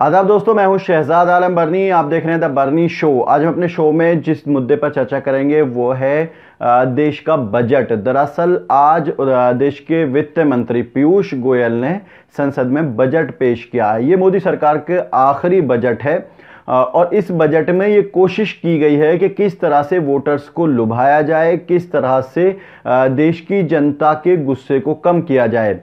आदाब दोस्तों, मैं हूं शहजाद आलम बरनी। आप देख रहे हैं द बरनी शो। आज हम अपने शो में जिस मुद्दे पर चर्चा करेंगे वो है देश का बजट। दरअसल आज देश के वित्त मंत्री पीयूष गोयल ने संसद में बजट पेश किया है। ये मोदी सरकार के आखिरी बजट है और इस बजट में ये कोशिश की गई है कि किस तरह से वोटर्स को लुभाया जाए, किस तरह से देश की जनता के गुस्से को कम किया जाए।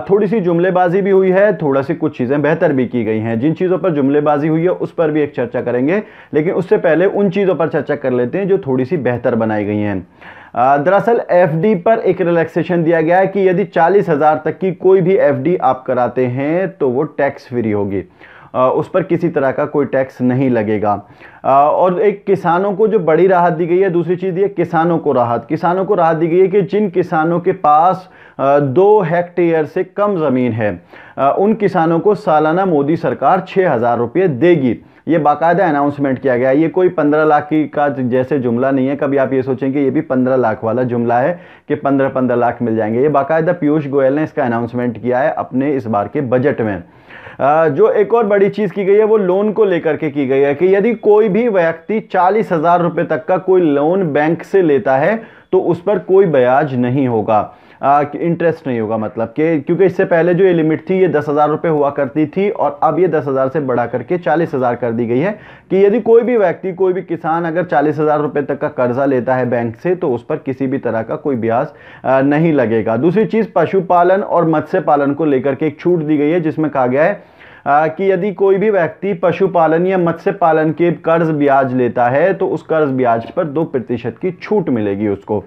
थोड़ी सी जुमलेबाजी भी हुई है, थोड़ा सी कुछ चीज़ें बेहतर भी की गई हैं। जिन चीज़ों पर जुमलेबाजी हुई है उस पर भी एक चर्चा करेंगे, लेकिन उससे पहले उन चीज़ों पर चर्चा कर लेते हैं जो थोड़ी सी बेहतर बनाई गई हैं। दरअसल एफडी पर एक रिलैक्सेशन दिया गया है कि यदि 40,000 तक की कोई भी एफडी आप कराते हैं तो वो टैक्स फ्री होगी, उस पर किसी तरह का कोई टैक्स नहीं लगेगा। और एक किसानों को जो बड़ी राहत दी गई है, दूसरी चीज़ ये किसानों को राहत दी गई है कि जिन किसानों के पास 2 हेक्टेयर से कम ज़मीन है उन किसानों को सालाना मोदी सरकार 6,000 रुपये देगी। ये बाकायदा अनाउंसमेंट किया गया है। ये कोई 15 लाख की का जैसे जुमला नहीं है। कभी आप ये सोचें कि ये भी 15 लाख वाला जुमला है कि 15-15 लाख मिल जाएंगे। ये बाकायदा पीयूष गोयल ने इसका अनाउंसमेंट किया है अपने इस बार के बजट में। जो एक और बड़ी चीज़ की गई है वो लोन को लेकर के की गई है कि यदि कोई भी व्यक्ति 40,000 रुपये तक का कोई लोन बैंक से लेता है तो उस पर कोई ब्याज नहीं होगा, इंटरेस्ट नहीं होगा। मतलब कि क्योंकि इससे पहले जो ये लिमिट थी ये 10,000 रुपये हुआ करती थी और अब ये 10,000 से बढ़ा करके 40,000 कर दी गई है कि यदि कोई भी व्यक्ति, कोई भी किसान अगर 40,000 रुपये तक का कर्जा लेता है बैंक से तो उस पर किसी भी तरह का कोई ब्याज नहीं लगेगा। दूसरी चीज़, पशुपालन और मत्स्य पालन को लेकर के एक छूट दी गई है जिसमें कहा गया है कि यदि कोई भी व्यक्ति पशुपालन या मत्स्य पालन के कर्ज ब्याज लेता है तो उस कर्ज ब्याज पर 2% की छूट मिलेगी उसको।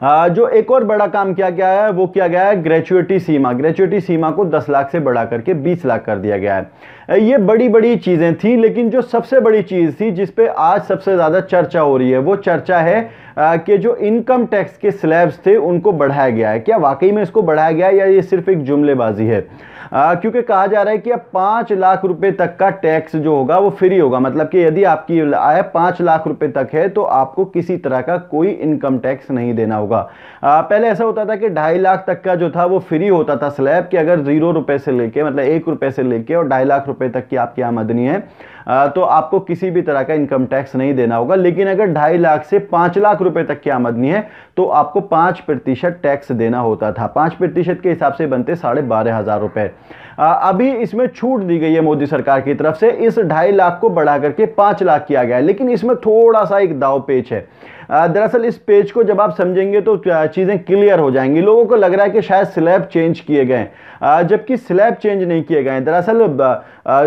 जो एक और बड़ा काम किया गया है वो किया गया है ग्रेचुइटी सीमा को 10 लाख से बढ़ा करके 20 लाख कर दिया गया है। ये बड़ी बड़ी चीज़ें थी, लेकिन जो सबसे बड़ी चीज़ थी जिस पे आज सबसे ज़्यादा चर्चा हो रही है वो चर्चा है कि जो इनकम टैक्स के स्लैब्स थे उनको बढ़ाया गया है। क्या वाकई में इसको बढ़ाया गया है या ये सिर्फ एक जुमलेबाजी है? क्योंकि कहा जा रहा है कि अब 5 लाख रुपए तक का टैक्स जो होगा वो फ्री होगा। मतलब कि यदि आपकी आय 5 लाख रुपए तक है तो आपको किसी तरह का कोई इनकम टैक्स नहीं देना होगा। पहले ऐसा होता था कि 2.5 लाख तक का जो था वो फ्री होता था स्लैब, कि अगर 0 रुपए से लेके, मतलब 1 रुपए से लेके और 2.5 लाख रुपए तक की आपकी आमदनी है तो आपको किसी भी तरह का इनकम टैक्स नहीं देना होगा। लेकिन अगर 2.5 लाख से 5 लाख रुपए तक की आमदनी है तो आपको 5% टैक्स देना होता था। 5% के हिसाब से बनते 12,500 रुपए। अभी इसमें छूट दी गई है मोदी सरकार की तरफ से, इस 2.5 लाख को बढ़ा करके 5 लाख किया गया है। लेकिन इसमें थोड़ा सा एक दाव पेच है। दरअसल इस पेज को जब आप समझेंगे तो चीज़ें क्लियर हो जाएंगी। लोगों को लग रहा है कि शायद स्लैब चेंज किए गए, जबकि स्लैब चेंज नहीं किए गए। दरअसल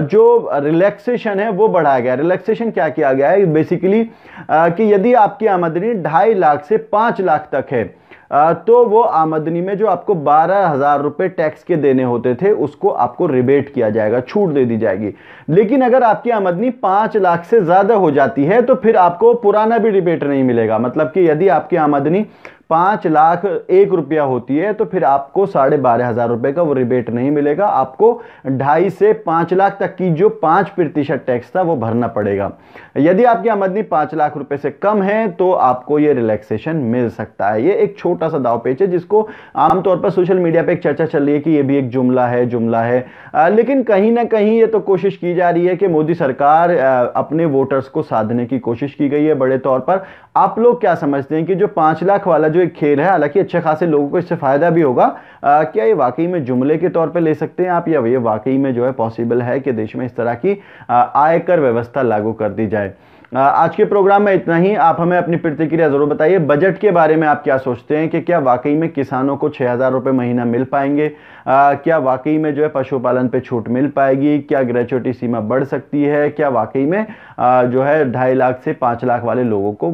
जो रिलैक्सेशन है वो बढ़ाया गया। रिलैक्सेशन क्या किया गया है बेसिकली कि यदि आपकी आमदनी 2.5 लाख से 5 लाख तक है तो वो आमदनी में जो आपको 12,000 रुपये टैक्स के देने होते थे उसको आपको रिबेट किया जाएगा, छूट दे दी जाएगी। लेकिन अगर आपकी आमदनी 5 लाख से ज़्यादा हो जाती है तो फिर आपको पुराना भी रिबेट नहीं मिलेगा। मतलब कि यदि आपकी आमदनी 5 लाख 1 रुपया होती है तो फिर आपको 12,500 रुपये का वो रिबेट नहीं मिलेगा। आपको 2.5 से 5 लाख तक की जो 5% टैक्स था वो भरना पड़ेगा। यदि आपकी आमदनी 5 लाख रुपए से कम है तो आपको ये रिलैक्सेशन मिल सकता है। ये एक छोटा सा दाव पेच है जिसको आमतौर पर सोशल मीडिया पे एक चर्चा चल रही है कि ये भी एक जुमला है। लेकिन कहीं ना कहीं ये तो कोशिश की जा रही है कि मोदी सरकार अपने वोटर्स को साधने की कोशिश की गई है बड़े तौर पर। आप लोग क्या समझते हैं कि जो 5 लाख वाला जो एक खेल है, हालांकि अच्छे खासे लोगों को इससे फायदा भी होगा, क्या ये वाकई में जुमले के तौर पे ले सकते हैं आप, या ये वाकई में जो है पॉसिबल है कि देश में इस तरह की आयकर व्यवस्था लागू कर दी जाए? आज के प्रोग्राम में इतना ही। आप हमें अपनी प्रतिक्रिया जरूर बताइए। बजट के बारे में आप क्या सोचते हैं कि क्या वाकई में किसानों को 6,000 रुपये महीना मिल पाएंगे? क्या वाकई में जो है पशुपालन पे छूट मिल पाएगी? क्या ग्रेचुइटी सीमा बढ़ सकती है? क्या वाकई में जो है 2.5 लाख से 5 लाख वाले लोगों को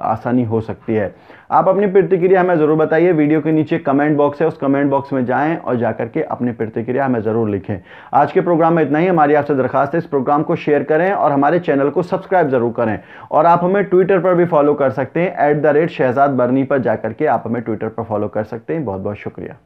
आसानी हो सकती है? आप अपनी प्रतिक्रिया हमें ज़रूर बताइए। वीडियो के नीचे कमेंट बॉक्स है, उस कमेंट बॉक्स में जाएं और जाकर के अपनी प्रतिक्रिया हमें ज़रूर लिखें। आज के प्रोग्राम में इतना ही। हमारी आपसे दरखास्त है इस प्रोग्राम को शेयर करें और हमारे चैनल को सब्सक्राइब ज़रूर करें। और आप हमें ट्विटर पर भी फॉलो कर सकते हैं, @शहजाद बरनी पर जाकर के आप हमें ट्विटर पर फॉलो कर सकते हैं। बहुत बहुत शुक्रिया।